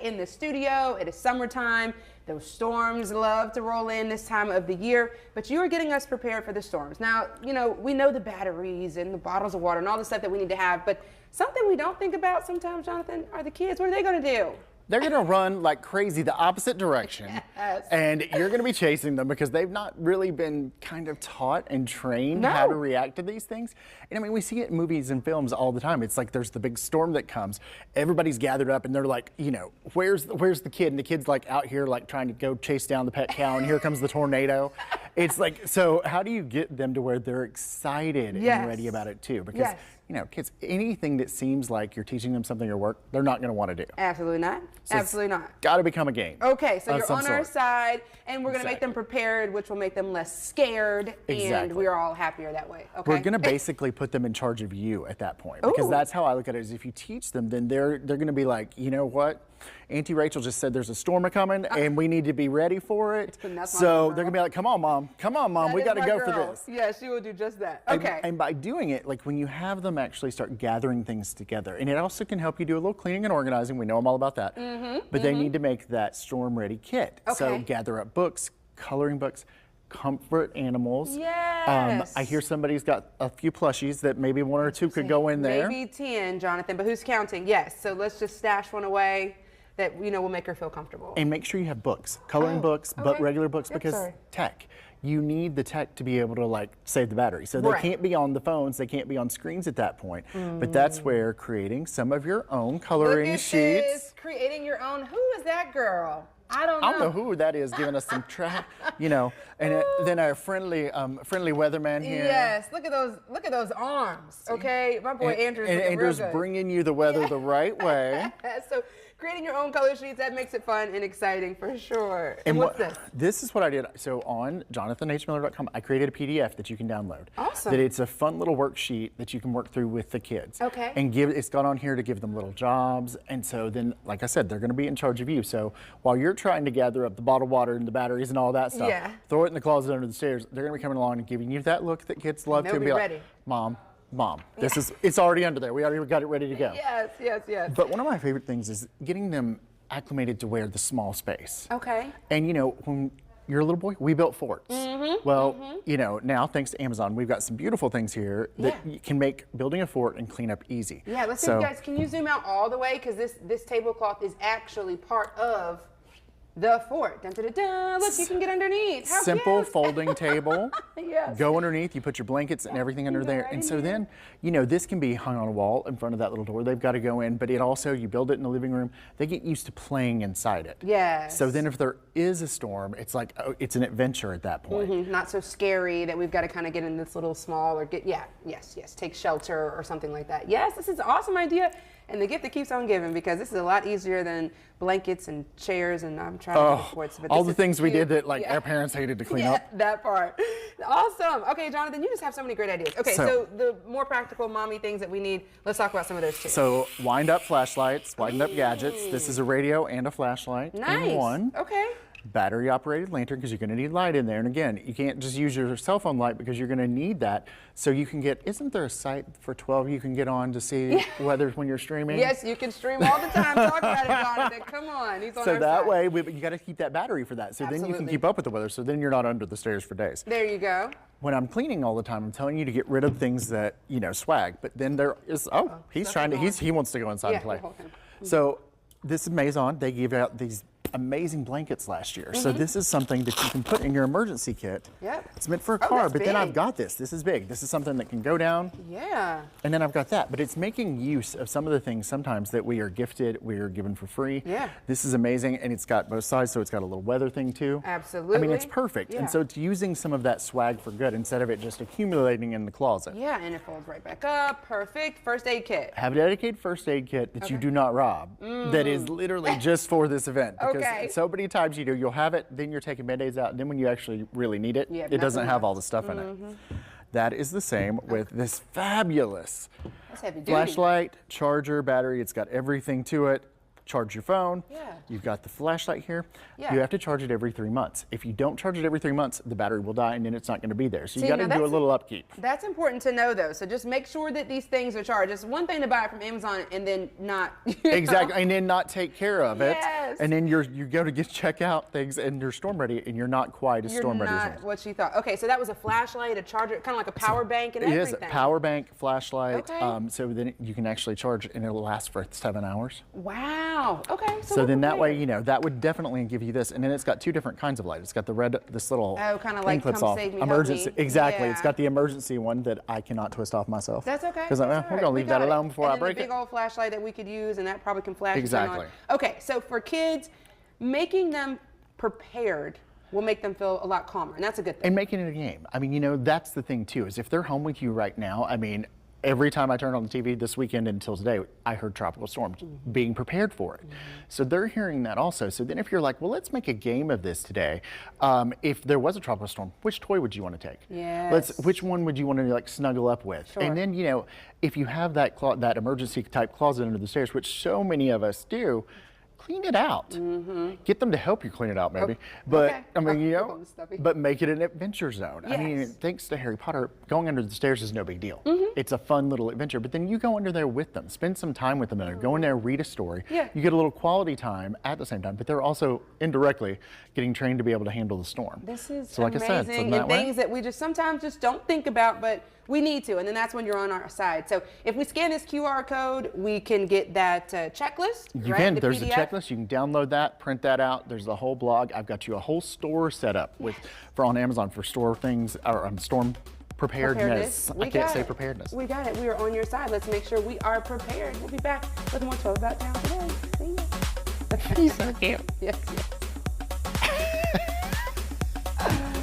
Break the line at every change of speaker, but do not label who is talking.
in the studio. It is summertime. Those storms love to roll in this time of the year, but you are getting us prepared for the storms. Now, you know, we know the batteries and the bottles of water and all the stuff that we need to have, but something we don't think about sometimes, Jonathan, are the kids. What are they going to do?
They're going to run like crazy the opposite direction,
Yes.
and you're going to be chasing them because they've not really been kind of taught and trained how to react to these things. And I mean, we see it in movies and films all the time. It's like there's the big storm that comes, everybody's gathered up, and they're like, you know, where's the kid? And the kid's like out here like trying to go chase down the pet cow, and here comes the tornado. It's like, so how do you get them to where they're excited and ready about it too? Because you know, kids, anything that seems like you're teaching them something at work, they're not going to want to do.
Absolutely not. So absolutely not.
Got to become a game.
Okay, so you're on our side, and we're going to make them prepared, which will make them less scared, and we're all happier that way. Okay.
We're going to basically put them in charge of you at that point, because that's how I look at it. Is if you teach them, then they're going to be like, you know what? Auntie Rachel just said there's a storm coming and we need to be ready for it. So they're gonna be like, come on, mom, we gotta go for this.
Yeah, she will do just that. Okay.
And by doing it, like when you have them actually start gathering things together, and it also can help you do a little cleaning and organizing. We know them all about that. But they need to make that storm ready kit. So gather up books, coloring books, comfort animals.
Yes.
I hear somebody's got a few plushies that maybe one or two could go in there.
Maybe 10, Jonathan, but who's counting? Yes. So let's just stash one away that, you know, will make her feel comfortable.
And make sure you have books, coloring books, but regular books, because tech. You need the tech to be able to like save the battery. So they can't be on the phones, they can't be on screens at that point. But that's where creating some of your own coloring sheets.
This, creating your own. Who is that girl? I don't know.
I don't know who that is giving us some you know, and then our friendly weatherman here.
Yes, look at those arms. Okay, my boy Andrew's looking
Andrew's
real good.
bringing you the weather the right way.
So creating your own color sheets, that makes it fun and exciting for sure. And what's this?
This is what I did. So on JonathanHMiller.com, I created a PDF that you can download.
Awesome.
That it's a fun little worksheet that you can work through with the kids.
Okay.
And it's got on here to give them little jobs. And so then, like I said, they're going to be in charge of you. So while you're trying to gather up the bottled water and the batteries and all that stuff, throw it in the closet under the stairs. They're going to be coming along and giving you that look that kids love to be like, Mom, it's already under there. We already got it ready to go.
Yes, yes, yes.
But one of my favorite things is getting them acclimated to wear the small space.
Okay.
And you know, when you're a little boy, we built forts. Well, you know, now thanks to Amazon, we've got some beautiful things here that you can make building a fort and clean up easy.
Yeah, let's see, guys, can you zoom out all the way? Because this tablecloth is actually part of the fort. Dun, dun, dun, dun. Look, you can get underneath. How
simple
cute.
folding table.
Yes.
Go underneath, you put your blankets and everything under there. And so then, you know, this can be hung on a wall in front of that little door. They've got to go in, but it also, you build it in the living room, they get used to playing inside it.
Yes.
So then if there is a storm, it's like, oh, it's an adventure at that point.
Not so scary that we've got to kind of get in this little small or take shelter or something like that. Yes, this is an awesome idea. And the gift that keeps on giving, because this is a lot easier than blankets and chairs, and I'm trying to afford some.
All the things we did that like our parents hated to clean up.
That part. Awesome. Okay, Jonathan, you just have so many great ideas. Okay, so the more practical mommy things that we need, let's talk about some of those too.
So wind up flashlights, wind up gadgets. This is a radio and a flashlight in one.
Okay.
Battery operated lantern, because you're going to need light in there. And again, you can't just use your cell phone light because you're going to need that. So you can get, isn't there a site for 12 you can get on to see weather when you're streaming?
Yes, you can stream all the time. Talk about it, Jonathan. Come on, he's on
so
our
that
side.
way, you got to keep that battery for that. So then you can keep up with the weather. So then you're not under the stairs for days.
There you go.
When I'm cleaning all the time, I'm telling you to get rid of things that, you know, swag. But then there is, he's trying to, he wants to go inside and play. So this is Maison. They give out these amazing blankets last year. So this is something that you can put in your emergency kit.
Yep.
It's meant for a car, but then I've got this. This is big. This is something that can go down.
Yeah.
And then I've got that. But it's making use of some of the things sometimes that we are gifted, we are given for free.
Yeah.
This is amazing, and it's got both sides, so it's got a little weather thing too.
Absolutely.
I mean, it's perfect.
Yeah.
And so it's using some of that swag for good instead of it just accumulating in the closet.
Yeah, and it folds right back up. Perfect. First aid kit.
Have a dedicated first aid kit that you do not rob, that is literally just for this event. Because so many times you'll have it, then you're taking Band-Aids out, and then when you actually really need it, it doesn't have all the stuff in it. That is the same with this fabulous flashlight, charger, battery. It's got everything to it. charge your phone.
Yeah.
You've got the flashlight here.
Yeah.
You have to charge it every 3 months. If you don't charge it every 3 months, the battery will die and then it's not going to be there. So you got to do a little upkeep.
That's important to know though. So just make sure that these things are charged. It's one thing to buy it from Amazon and then not.
Exactly, and then not take care of it.
Yes.
And then you go to check out things and you're storm ready and you're not quite as storm ready as
Not what she thought. Okay, so that was a flashlight, a charger, kind of like a power bank and everything.
It is a power bank, flashlight.
Okay.
So then you can actually charge and it'll last for 7 hours.
Wow. Okay.
So then that way, that would definitely give you this. And then it's got 2 different kinds of light. It's got the red, this little
kind of
thing
like
clips
come
off.
save me, help
Emergency.
me.
Exactly.
Yeah.
It's got the emergency one that I cannot twist off myself.
That's okay.
Because
That's
we're
all right.
going to leave that alone before
and
I
then
break
the big
it.
old flashlight that we could use, and that probably can flash.
Exactly.
Okay, so for kids, making them prepared will make them feel a lot calmer, and that's a good thing.
And making it a game. I mean, that's the thing too, is if they're home with you right now, I mean, every time I turned on the TV this weekend until today, I heard tropical storms, being prepared for it. So they're hearing that also. So then if you're like, well, let's make a game of this today. If there was a tropical storm, which toy would you want to take?
Yes.
Which one would you want to like snuggle up with?
Sure.
And then, if you have that emergency type closet under the stairs, which so many of us do, clean it out. Get them to help you clean it out, maybe. But
okay.
I mean, but make it an adventure zone.
Yes.
I mean, thanks to Harry Potter, going under the stairs is no big deal. It's a fun little adventure. But then you go under there with them, spend some time with them, and go in there, read a story.
Yeah.
You get a little quality time at the same time, but they're also indirectly getting trained to be able to handle the storm.
This is
so, like
amazing,
I said,
and things that we just sometimes just don't think about, but we need to, and then that's when you're on our side. So if we scan this QR code, we can get that checklist.
You
right?
can.
The
There's
PDF.
a checklist. You can download that, print that out. There's the whole blog. I've got you a whole store set up for on Amazon for store things or storm preparedness. I can't say preparedness.
We got it. We are on your side. Let's make sure we are prepared. We'll be back with more 12 About Town today. See ya.
He's so cute.
Yes.